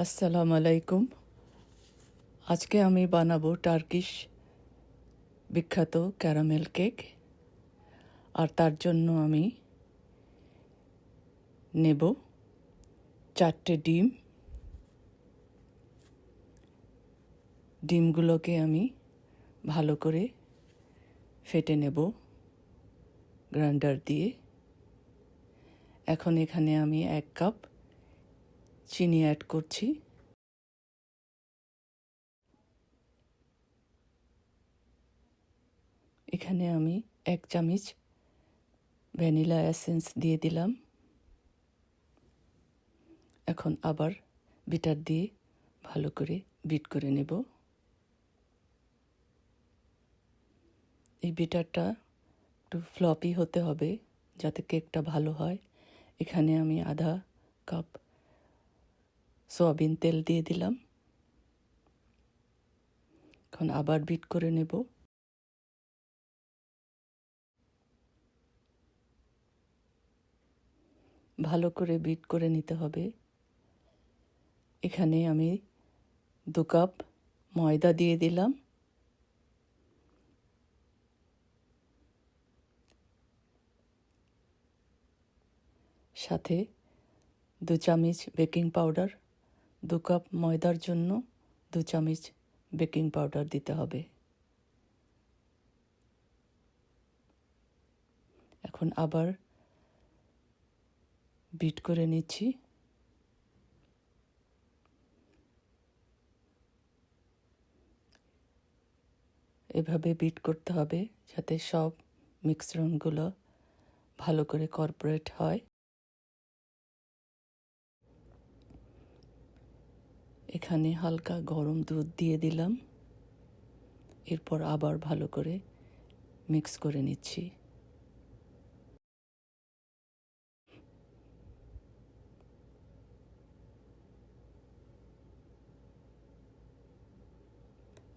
আসসালামু আলাইকুম। আজকে আমি বানাবো টার্কিশ বিখ্যাত ক্যারামেল কেক। আর তার জন্য আমি নেব 4টে ডিম। ডিমগুলোকে আমি ভালো করে ফেটে নেব গ্রাইন্ডার দিয়ে। এখন এখানে আমি 1 কাপ চিনি অ্যাড করছি। এখানে আমি 1 চামচ ভ্যানিলা এসেন্স দিয়ে দিলাম। এখন আবার বিটার দিয়ে ভালো করে বিট করে নেব। এই বিটারটা একটু ফ্লপি হতে হবে যাতে কেকটা ভালো হয়। এখানে আমি আধা কাপ সয়াবিন তেল দিয়ে দিলাম। এখন আবার বিট করে নেব। ভালো করে বিট করে নিতে হবে। এখানে আমি 2 কাপ ময়দা দিয়ে দিলাম। সাথে 2 চামচ বেকিং পাউডার। 2 কাপ ময়দার জন্য 2 চামচ বেকিং পাউডার দিতে হবে। এখন আবার বিট করে নিচ্ছি। এভাবে বিট করতে হবে যাতে সব মিশ্রণগুলো ভালো করে কর্পোরেট হয়। এখানে হালকা গরম দুধ দিয়ে দিলাম। এরপর আবার ভালো করে মিক্স করে নিচ্ছি।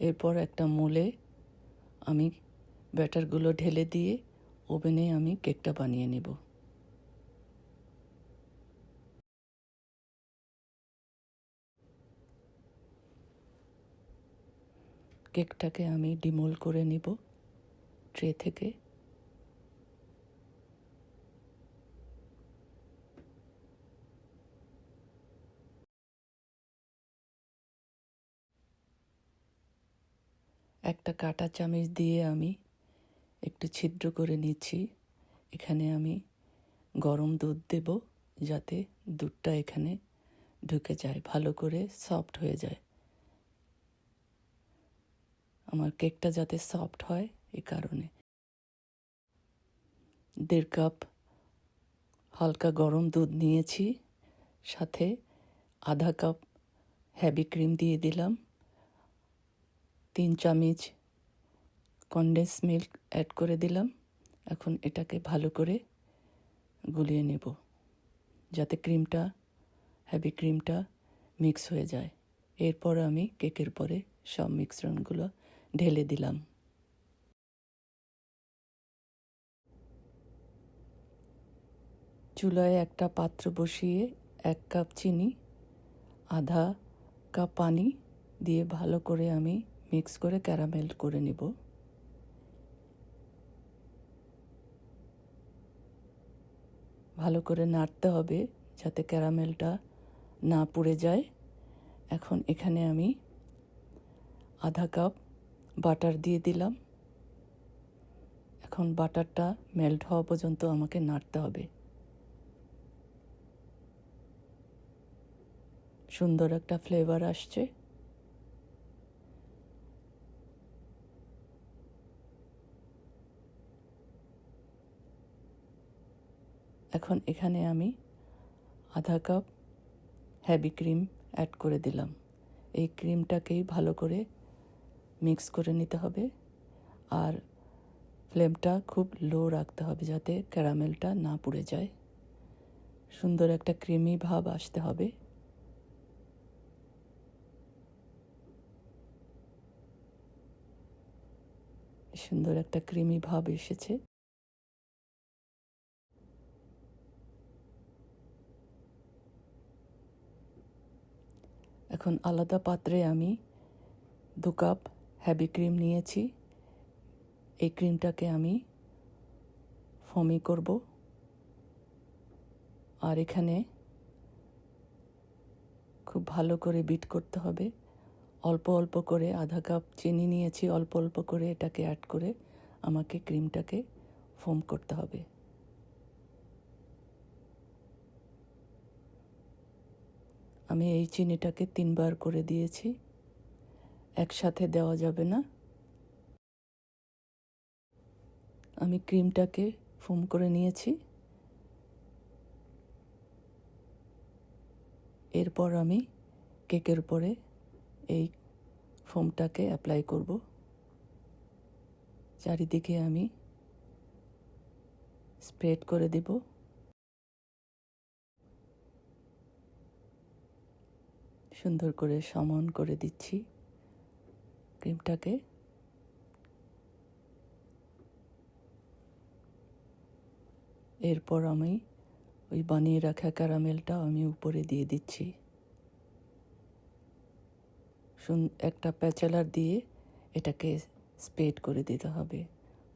এরপর একটা মোলে আমি ব্যাটারগুলো ঢেলে দিয়ে ওভেনে আমি কেকটা বানিয়ে নেব। কেকটাকে আমি ডিমোল করে নিব ট্রে থেকে। একটা কাঁটা চামচ দিয়ে আমি একটু ছিদ্র করে নিচ্ছি। এখানে আমি গরম দুধ দেব যাতে দুধটা এখানে ঢুকে যায়, ভালো করে সফট হয়ে যায়। আমার কেকটা যাতে সফট হয় এই কারণে 1.5 কাপ হালকা গরম দুধ নিয়েছি। সাথে আধা কাপ হেভি ক্রিম দিয়ে দিলাম। 3 চামচ কনডেন্স মিল্ক অ্যাড করে দিলাম। এখন এটাকে ভালো করে গুলিয়ে নেব যাতে হেভি ক্রিমটা মিক্স হয়ে যায়। এরপর আমি কেকের পরে সব মিশ্রণগুলো ঢেলে দিলাম। চুলায় একটা পাত্র বসিয়ে 1 কাপ চিনি, আধা কাপ পানি দিয়ে ভালো করে আমি মিক্স করে ক্যারামেল করে নেব। ভালো করে নাড়তে হবে যাতে ক্যারামেলটা না পুড়ে যায়। এখন এখানে আমি আধা কাপ বাটার দিয়ে দিলাম। এখন বাটারটা মেল্ট হওয়া পর্যন্ত আমাকে নাড়তে হবে। সুন্দর একটা ফ্লেভার আসছে। এখন এখানে আমি আধা কাপ হেভি ক্রিম অ্যাড করে দিলাম। এই ক্রিমটাকেই ভালো করে মিক্স করে নিতে হবে। আর ফ্লেমটা খুব লো রাখতে হবে যাতে ক্যারামেলটা না পুড়ে যায়। সুন্দর একটা ক্রিমি ভাব আসতে হবে। সুন্দর একটা ক্রিমি ভাব এসেছে। এখন আলাদা পাত্রে আমি 2 কাপ হেভি ক্রিম নিয়েছি। এই ক্রিমটাকে আমি ফোমি করব। আর এখানে খুব ভালো করে বিট করতে হবে। অল্প অল্প করে আধা কাপ চিনি নিয়েছি, অল্প অল্প করে এটাকে অ্যাড করে আমাকে ক্রিমটাকে ফোম করতে হবে। আমি এই চিনিটাকে 3 বার করে দিয়েছি, একসাথে দেওয়া যাবে না। আমি ক্রিমটাকে ফোম করে নিয়েছি। এরপর আমি কেকের উপরে এই ফোমটাকে অ্যাপ্লাই করব। চারিদিকে আমি স্প্রেড করে দেব। সুন্দর করে সমান করে দিচ্ছি ক্রিমটাকে। এরপর আমি ওই বানিয়ে রাখা ক্যারামেলটা আমি উপরে দিয়ে দিচ্ছি। একটা প্যাচেলার দিয়ে এটাকে স্প্রেড করে দিতে হবে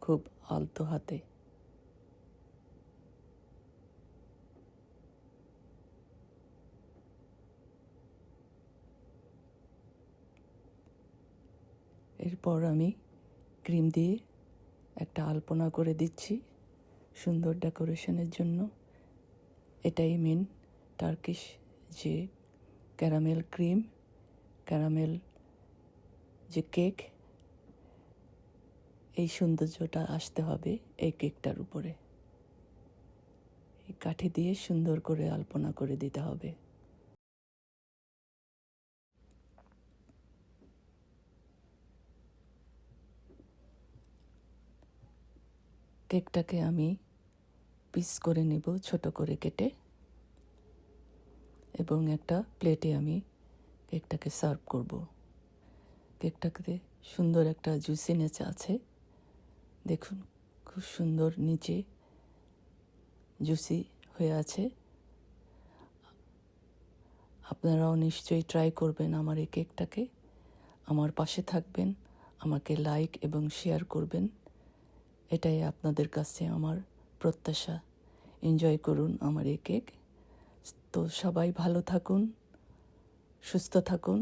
খুব আলতো হাতে। এরপর আমি ক্রিম দিয়ে একটা আলপনা করে দিচ্ছি সুন্দর ডেকোরেশনের জন্য। এটাই মেন টার্কিশ যে ক্যারামেল ক্রিম, ক্যারামেল যে কেক, এই সৌন্দর্যটা আসতে হবে এই কেকটার উপরে। এই কাঠি দিয়ে সুন্দর করে আলপনা করে দিতে হবে। কেকটাকে আমি পিস করে নেব ছোট করে কেটে, এবং একটা প্লেটে আমি কেকটাকে সার্ভ করব। কেকটাতে সুন্দর একটা জুসিনেস আছে, দেখুন খুব সুন্দর নিচে জুসি হয়ে আছে। আপনারাও নিশ্চয়ই ট্রাই করবেন আমার এই কেকটাকে। আমার পাশে থাকবেন, আমাকে লাইক এবং শেয়ার করবেন, এটাই আপনাদের কাছে আমার প্রত্যাশা। এনজয় করুন আমার এই কেক। তো সবাই ভালো থাকুন, সুস্থ থাকুন।